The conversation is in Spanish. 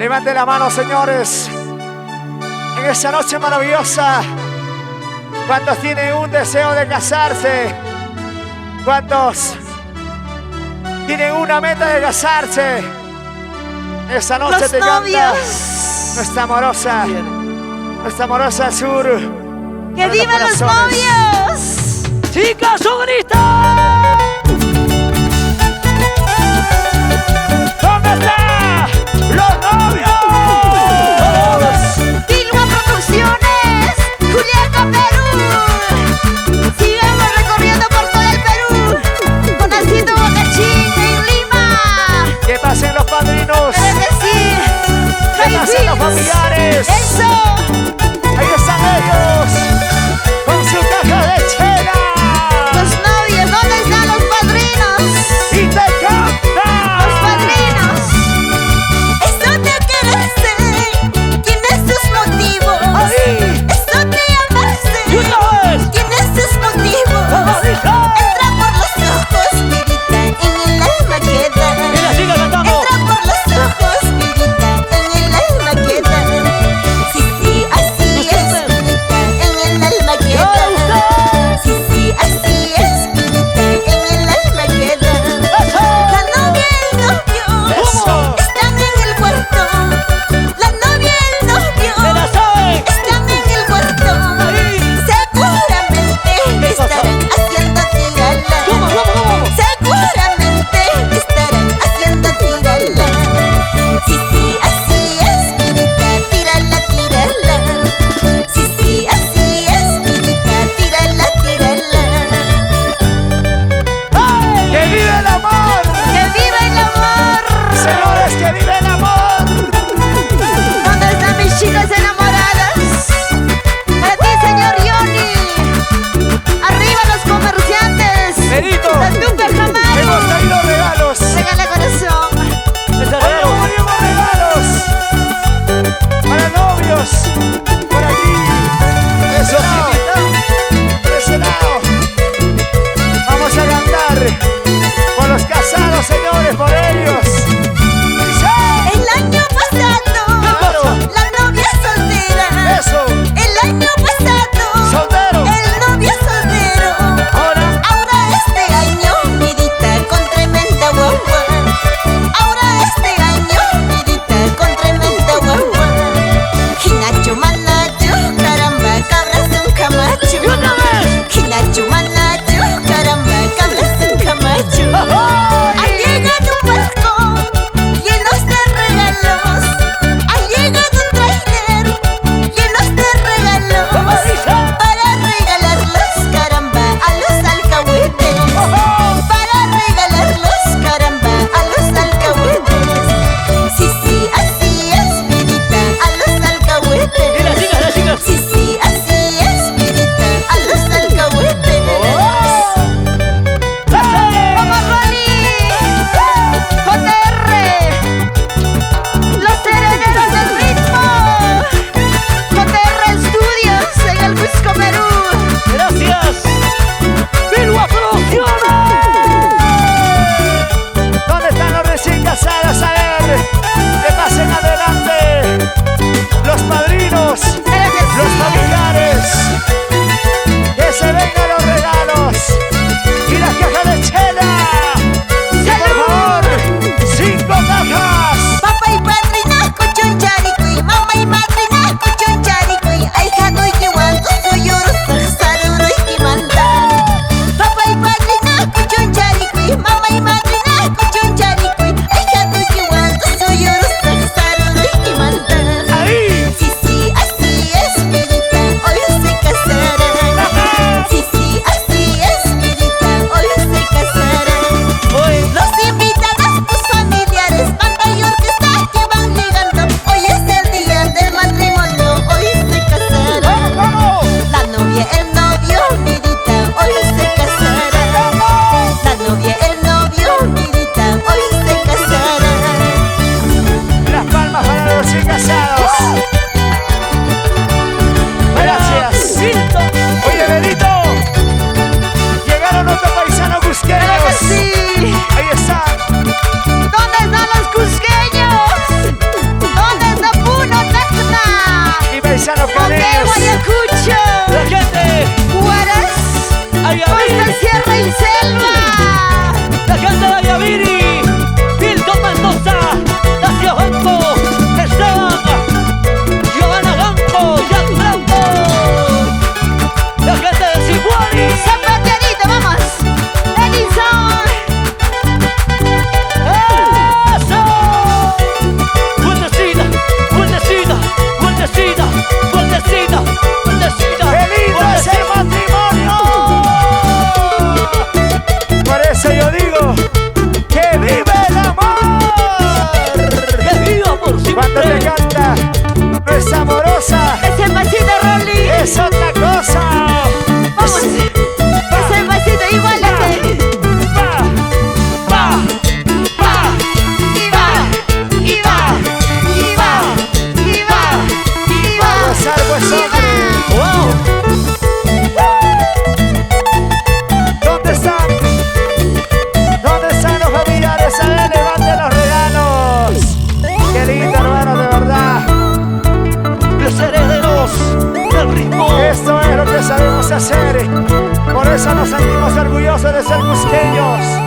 Levante la mano, señores. En esta noche maravillosa, ¿cuántos tienen un deseo de casarse? ¿Cuántos tienen una meta de casarse? Esta noche Los te novios. canta nuestra amorosa Sur. ¡Que vivan los novios! ¡Chicas, un grito! ¿Dónde están los novios? Vilma Producciones, Julieta, Perú. Sigamos recorriendo por todo el Perú, conociendo Bocachín en Lima. Que pasen los padrinos. Deben decir, Que pasen los familiares. ¡Eso! Ahí están ellos, con su caja de chela. Los novios, ¿dónde están los padrinos? Y te canta. Los padrinos. Eso te quererse, tienes tus motivos. Ahí. Eso te amarse, ¡Y una vez! tienes tus motivos. ¡Ahorita! Entra por los ojos, pirita, en el alma queda. ¡Y la siga cantando! Entra por los ojos, pirita, en el alma queda. Sí, sí, Costa, Sierra y Selva. La gente de Ayaviri, Milton Mendoza, Dacia Banco, Esteban, Giovanna Blanco, Jack Blanco. La gente de Siguari. Zapaterito, vamos. Edison. ¡Eso! Buendecida, buendecida, buendecida, buendecida, buendecida. ¡Qué lindo es el matrimonio! Por eso yo digo que vive el amor. ¡Que viva por Cuando te siempre! canta, no es amorosa, Ese pasito, Rolly. es otra cosa. Vamos. Ese pasito igual ese. ¡Va! ¡Va! ¡Va! Y va. Y va. Y va. Y va. Y va. Gozar, pues, hombre. ¡Wow! ¿Dónde están? ¿Dónde están los familiares? A ver, levanten los regalos. Qué lindo, hermano, de verdad. Los herederos del ritmo. Esto es lo que sabemos hacer. Por eso nos sentimos orgullosos de ser cusqueños.